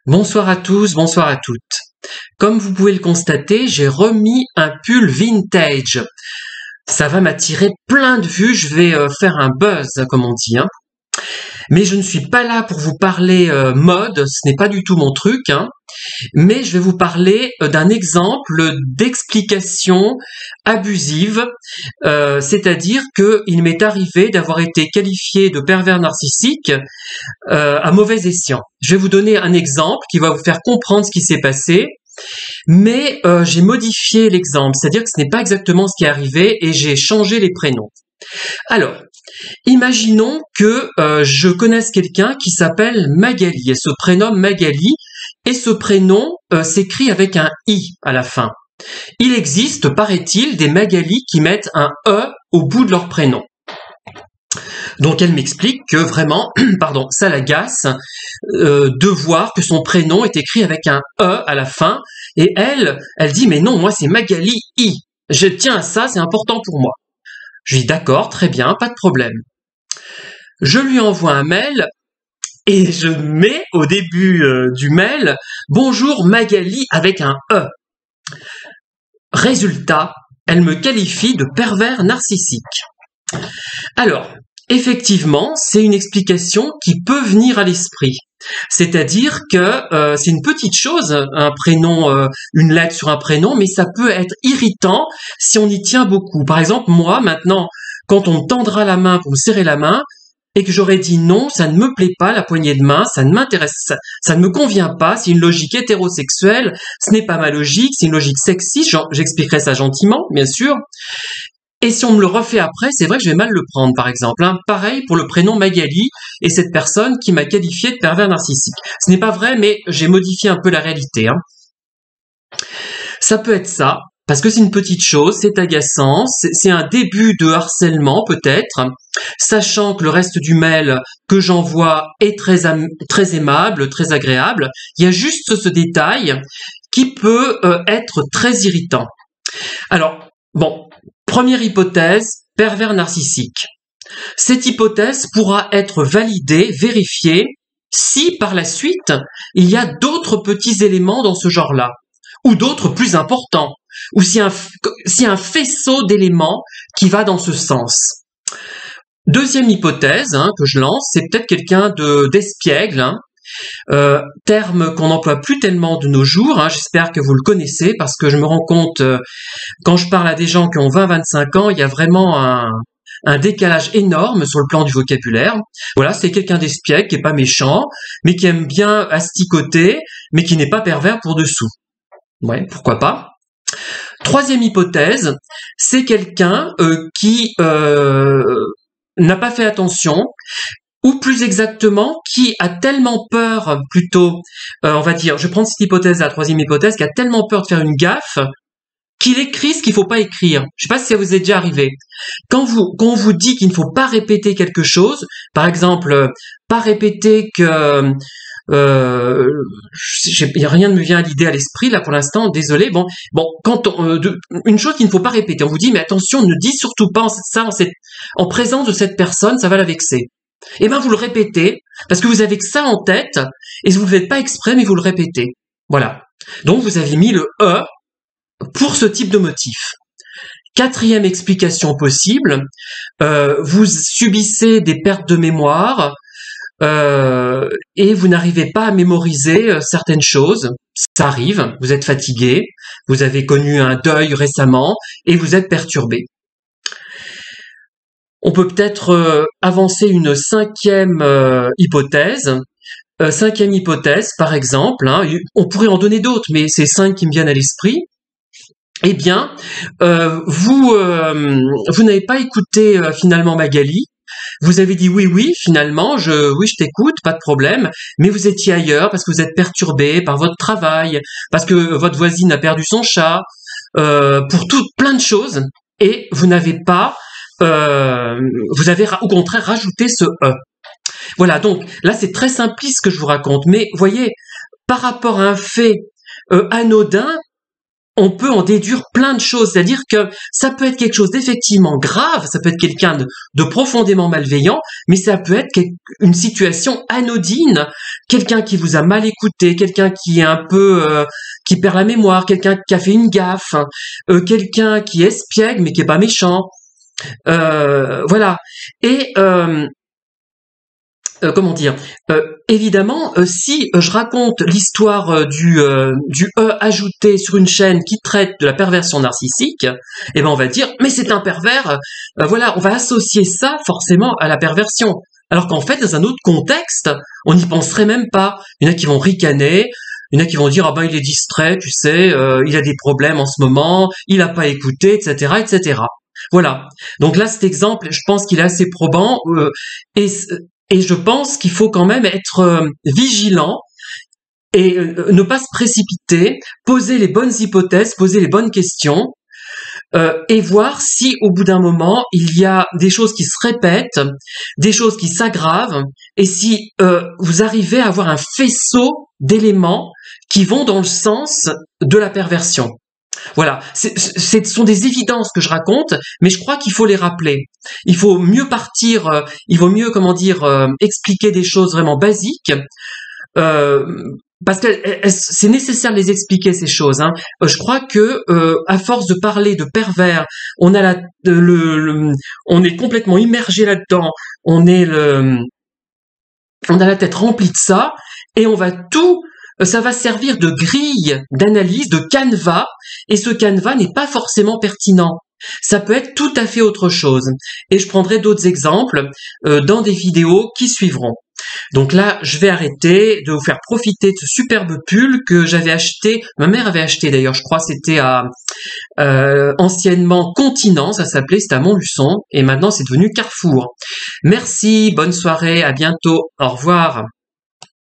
Bonsoir à tous, bonsoir à toutes. Comme vous pouvez le constater, j'ai remis un pull vintage. Ça va m'attirer plein de vues, je vais faire un buzz, comme on dit. Mais je ne suis pas là pour vous parler mode, ce n'est pas du tout mon truc. Mais je vais vous parler d'un exemple d'explication abusive, c'est-à-dire qu'il m'est arrivé d'avoir été qualifié de pervers narcissique à mauvais escient. Je vais vous donner un exemple qui va vous faire comprendre ce qui s'est passé, mais j'ai modifié l'exemple, c'est-à-dire que ce n'est pas exactement ce qui est arrivé et j'ai changé les prénoms. Alors, imaginons que je connaisse quelqu'un qui s'appelle Magali, elle se prénomme Magali, et ce prénom s'écrit avec un « i » à la fin. Il existe, paraît-il, des Magali qui mettent un « e » au bout de leur prénom. Donc elle m'explique que vraiment, pardon, ça l'agace de voir que son prénom est écrit avec un « e » à la fin, et elle dit « mais non, moi c'est Magali I, je tiens à ça, c'est important pour moi ». Je lui dis « d'accord, très bien, pas de problème ». Je lui envoie un mail et je mets au début du mail « Bonjour Magali » avec un « e ». Résultat, elle me qualifie de pervers narcissique. Alors, effectivement, c'est une explication qui peut venir à l'esprit. C'est-à-dire que c'est une petite chose, un prénom, une lettre sur un prénom, mais ça peut être irritant si on y tient beaucoup. Par exemple, moi, maintenant, quand on me tendra la main pour me serrer la main, et que j'aurais dit non, ça ne me plaît pas, la poignée de main, ça ne m'intéresse, ça ne me convient pas, c'est une logique hétérosexuelle, ce n'est pas ma logique, c'est une logique sexiste, j'expliquerai ça gentiment, bien sûr. Et si on me le refait après, c'est vrai que je vais mal le prendre, par exemple. Pareil pour le prénom Magali et cette personne qui m'a qualifié de pervers narcissique. Ce n'est pas vrai, mais j'ai modifié un peu la réalité. Ça peut être ça, parce que c'est une petite chose, c'est agaçant, c'est un début de harcèlement peut-être, sachant que le reste du mail que j'envoie est très aimable, très agréable. Il y a juste ce détail qui peut être très irritant. Alors, bon, première hypothèse, pervers narcissique. Cette hypothèse pourra être validée, vérifiée, si par la suite, il y a d'autres petits éléments dans ce genre-là, ou d'autres plus importants, ou si un faisceau d'éléments qui va dans ce sens. Deuxième hypothèse que je lance, c'est peut-être quelqu'un d'espiègle, terme qu'on n'emploie plus tellement de nos jours, j'espère que vous le connaissez, parce que je me rends compte, quand je parle à des gens qui ont 20-25 ans, il y a vraiment un décalage énorme sur le plan du vocabulaire. Voilà, c'est quelqu'un d'espiègle, qui est pas méchant, mais qui aime bien asticoter, mais qui n'est pas pervers pour dessous. Ouais, pourquoi pas. Troisième hypothèse, c'est quelqu'un qui n'a pas fait attention, ou plus exactement, qui a tellement peur, plutôt, on va dire, je prends cette hypothèse, la troisième hypothèse, qui a tellement peur de faire une gaffe, qu'il écrit ce qu'il faut pas écrire. Je sais pas si ça vous est déjà arrivé. Quand on vous dit qu'il ne faut pas répéter quelque chose, par exemple, pas répéter que rien ne me vient à l'idée à l'esprit là pour l'instant, désolé. Bon, quand une chose qu'il ne faut pas répéter, on vous dit mais attention, ne dis surtout pas ça en présence de cette personne, ça va la vexer. Eh ben vous le répétez parce que vous avez que ça en tête et vous ne le faites pas exprès, mais vous le répétez. Voilà. Donc vous avez mis le e pour ce type de motif. Quatrième explication possible, vous subissez des pertes de mémoire. Et vous n'arrivez pas à mémoriser certaines choses, ça arrive, vous êtes fatigué, vous avez connu un deuil récemment et vous êtes perturbé. On peut peut-être avancer une cinquième hypothèse. Cinquième hypothèse, par exemple, on pourrait en donner d'autres, mais c'est 5 qui me viennent à l'esprit. Eh bien, vous n'avez pas écouté finalement Magali. Vous avez dit oui, finalement, je t'écoute, pas de problème, mais vous étiez ailleurs parce que vous êtes perturbé par votre travail, parce que votre voisine a perdu son chat, pour plein de choses, et vous n'avez pas, vous avez au contraire rajouté ce e. Voilà, donc là c'est très simpliste ce que je vous raconte, mais voyez, par rapport à un fait anodin, on peut en déduire plein de choses, c'est-à-dire que ça peut être quelque chose d'effectivement grave, ça peut être quelqu'un de profondément malveillant, mais ça peut être une situation anodine, quelqu'un qui vous a mal écouté, quelqu'un qui est un peu qui perd la mémoire, quelqu'un qui a fait une gaffe, quelqu'un qui est espiègle mais qui est pas méchant, voilà. Et comment dire, évidemment, si je raconte l'histoire du E ajouté sur une chaîne qui traite de la perversion narcissique, eh ben on va dire mais c'est un pervers, voilà, on va associer ça forcément à la perversion. Alors qu'en fait, dans un autre contexte, on n'y penserait même pas. Il y en a qui vont ricaner, il y en a qui vont dire ah ben il est distrait, tu sais, il a des problèmes en ce moment, il a pas écouté, etc., etc. Voilà. Donc là, cet exemple, je pense qu'il est assez probant et je pense qu'il faut quand même être vigilant et ne pas se précipiter, poser les bonnes hypothèses, poser les bonnes questions et voir si au bout d'un moment, il y a des choses qui se répètent, des choses qui s'aggravent et si vous arrivez à avoir un faisceau d'éléments qui vont dans le sens de la perversion. Voilà, ce sont des évidences que je raconte, mais je crois qu'il faut les rappeler. Il faut mieux partir, il vaut mieux, comment dire, expliquer des choses vraiment basiques, parce que c'est nécessaire de les expliquer ces choses. Hein. Je crois que à force de parler de pervers, on a on est complètement immergé là-dedans. On a la tête remplie de ça, et on va tout. Ça va servir de grille d'analyse, de canevas, et ce canevas n'est pas forcément pertinent. Ça peut être tout à fait autre chose. Et je prendrai d'autres exemples dans des vidéos qui suivront. Donc là, je vais arrêter de vous faire profiter de ce superbe pull que j'avais acheté. Ma mère avait acheté d'ailleurs, je crois, c'était à anciennement Continent, ça s'appelait, c'était à Montluçon, et maintenant c'est devenu Carrefour. Merci, bonne soirée, à bientôt, au revoir.